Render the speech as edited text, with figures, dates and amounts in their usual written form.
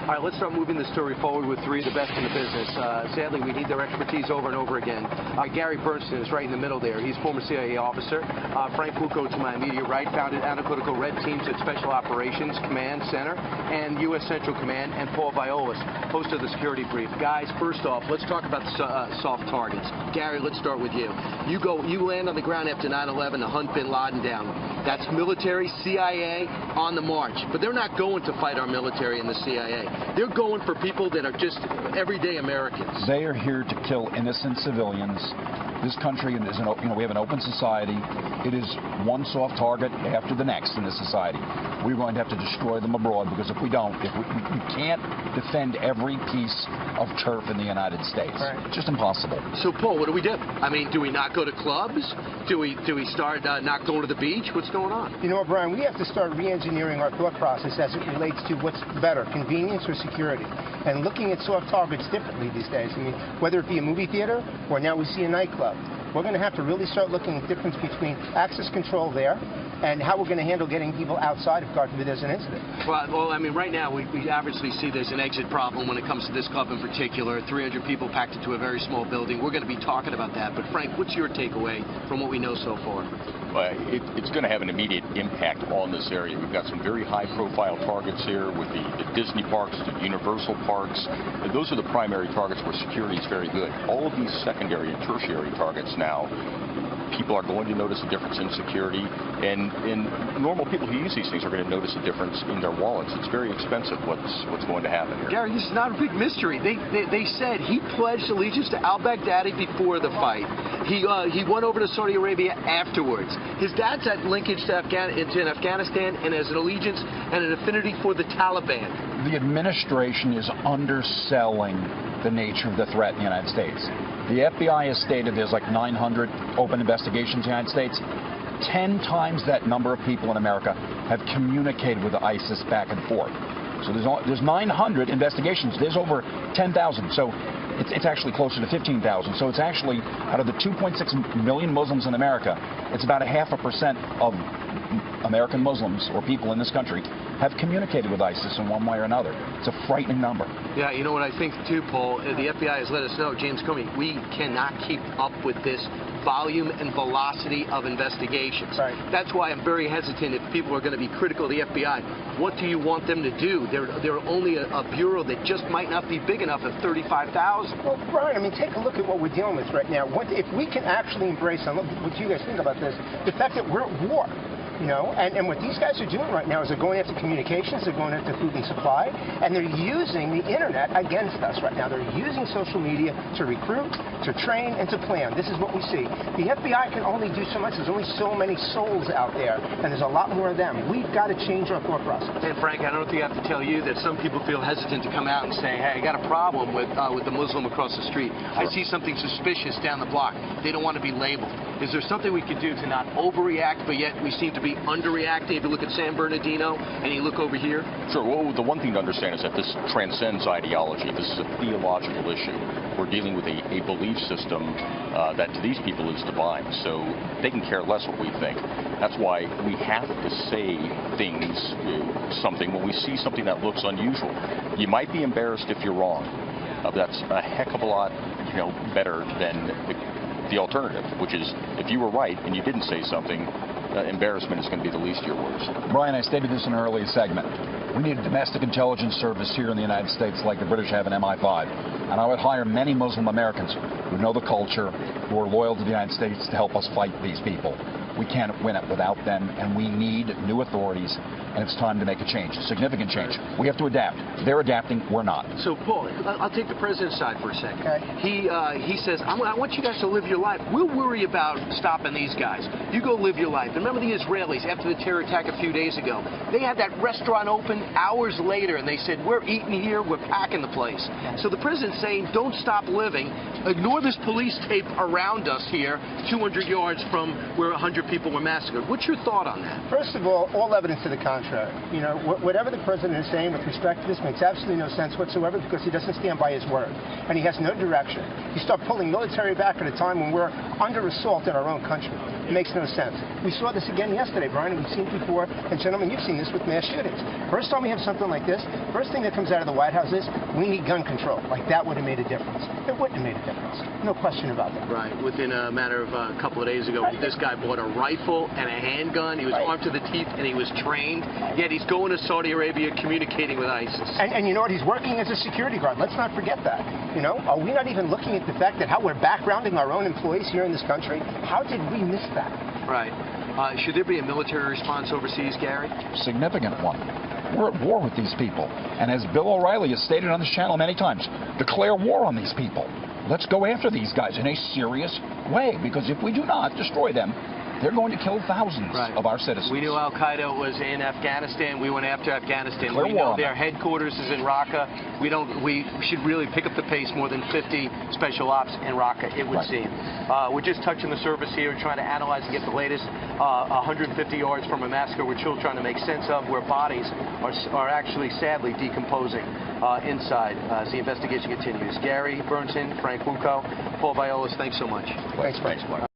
All right, let's start moving the story forward with three of the best in the business. Sadly, we need their expertise over and over again. Gary Bernstein is right in the middle there. He's former CIA officer. Frank Bucco to my immediate right founded analytical red teams at Special Operations Command Center and U.S. Central Command, and Paul Viollis, host of the Security Brief. Guys, first off, let's talk about the soft targets. Gary, let's start with you. You land on the ground after 9/11 to hunt bin Laden down. That's military, CIA on the march. But they're not going to fight our military and the CIA. They're going for people that are just everyday Americans. They are here to kill innocent civilians. This country is, we have an open society. It is one soft target after the next in this society. We're going to have to destroy them abroad, because if we don't, we can't defend every piece of turf in the United States. Right. It's just impossible. So, Paul, what do we do? I mean, do we not go to clubs? Do we start not going to the beach? What's going on? You know what, Brian, we have to start re-engineering our thought process as it relates to what's better, convenience or security, and looking at soft targets differently these days. I mean, whether it be a movie theater or now we see a nightclub, we're going to have to really start looking at the difference between access control there and how we're going to handle getting people outside if, God forbid, there's an incident. Well, I mean, right now we obviously see there's an exit problem when it comes to this club in particular. 300 people packed into a very small building. We're going to be talking about that. But, Frank, what's your takeaway from what we know so far? Well, it's going to have an immediate impact on this area. We've got some very high-profile targets here with the Disney parks, the Universal parks. Those are the primary targets where security is very good. All of these secondary and tertiary targets now, people are going to notice a difference in security, and normal people who use these things are going to notice a difference in their wallets. It's very expensive what's going to happen here. Gary, this is not a big mystery. They said he pledged allegiance to al-Baghdadi before the fight. He went over to Saudi Arabia afterwards. His dad's had linkage to Afghanistan and has an allegiance and an affinity for the Taliban. The administration is underselling the nature of the threat in the United States. The FBI has stated there's like 900 open investigations in the United States. 10 times that number of people in America have communicated with ISIS back and forth. So there's 900 investigations. There's over 10,000. So it's actually closer to 15,000. So it's actually, out of the 2.6 million Muslims in America, it's about 0.5% of American Muslims or people in this country have communicated with ISIS in one way or another. It's a frightening number. Yeah, you know what I think too, Paul? The FBI has let us know, James Comey, we cannot keep up with this volume and velocity of investigations. Right. That's why I'm very hesitant if people are going to be critical of the FBI. What do you want them to do? They're only a bureau that just might not be big enough at 35,000. Well, Brian, I mean, take a look at what we're dealing with right now. If we can actually embrace, and look what you guys think about this, the fact that we're at war. And what these guys are doing right now is they're going after communications, they're going after food and supply, and they're using the internet against us right now. They're using social media to recruit, to train, and to plan. This is what we see. The FBI can only do so much. There's only so many souls out there, and there's a lot more of them. We've got to change our thought process. And Frank, I don't think I have to tell you that some people feel hesitant to come out and say, hey, I got a problem with the Muslim across the street. Sure. I see something suspicious down the block. They don't want to be labeled. Is there something we can do to not overreact, but yet we seem to be underreacting? If you look at San Bernardino and you look over here. Sure. Well, the one thing to understand is that this transcends ideology. This is a theological issue. We're dealing with a belief system that to these people is divine. So they can care less what we think. That's why we have to say things, something, when we see something that looks unusual. You might be embarrassed if you're wrong. That's a heck of a lot, better than the alternative, which is if you were right and you didn't say something, embarrassment is going to be the least of your worries. Brian, I stated this in an earlier segment. We need a domestic intelligence service here in the United States like the British have an MI5. And I would hire many Muslim Americans who know the culture, who are loyal to the United States to help us fight these people. We can't win it without them, and we need new authorities, and it's time to make a change, a significant change. We have to adapt. They're adapting, we're not. So, Paul, I'll take the president's side for a second. Okay. He says, I want you guys to live your life. We'll worry about stopping these guys. You go live your life. Remember the Israelis, after the terror attack a few days ago, they had that restaurant open hours later, and they said, we're eating here, we're packing the place. So the president's saying, don't stop living. Ignore this police tape around us here, 200 yards from where 100 100 people were massacred. What's your thought on that? First of all evidence to the contrary. You know, whatever the president is saying with respect to this makes absolutely no sense whatsoever because he doesn't stand by his word. And he has no direction. You start pulling military back at a time when we're under assault in our own country. It makes no sense. We saw this again yesterday, Brian, and we've seen it before. And gentlemen, you've seen this with mass shootings. First time we have something like this, first thing that comes out of the White House is we need gun control. Like that would have made a difference. It wouldn't have made a difference. No question about that. Right. Within a matter of a couple of days ago, this guy bought a rifle and a handgun. He was armed to the teeth and he was trained. Yet he's going to Saudi Arabia communicating with ISIS. And you know what? He's working as a security guard. Let's not forget that. You know, are we not even looking at the fact that how we're backgrounding our own employees here in this country? How did we miss that? Right. Should there be a military response overseas, Gary? Significant one. We're at war with these people. And as Bill O'Reilly has stated on this channel many times, declare war on these people. Let's go after these guys in a serious way, because if we do not destroy them, they're going to kill thousands of our citizens. We knew Al-Qaeda was in Afghanistan. We went after Afghanistan. We know their headquarters is in Raqqa. We should really pick up the pace. More than 50 special ops in Raqqa, it would seem. We're just touching the surface here, trying to analyze and get the latest. 150 yards from a massacre we're still trying to make sense of, where bodies are actually sadly decomposing inside as the investigation continues. Gary Burnson, Frank Wuko, Paul Viollis, thanks so much. Thanks, Frank.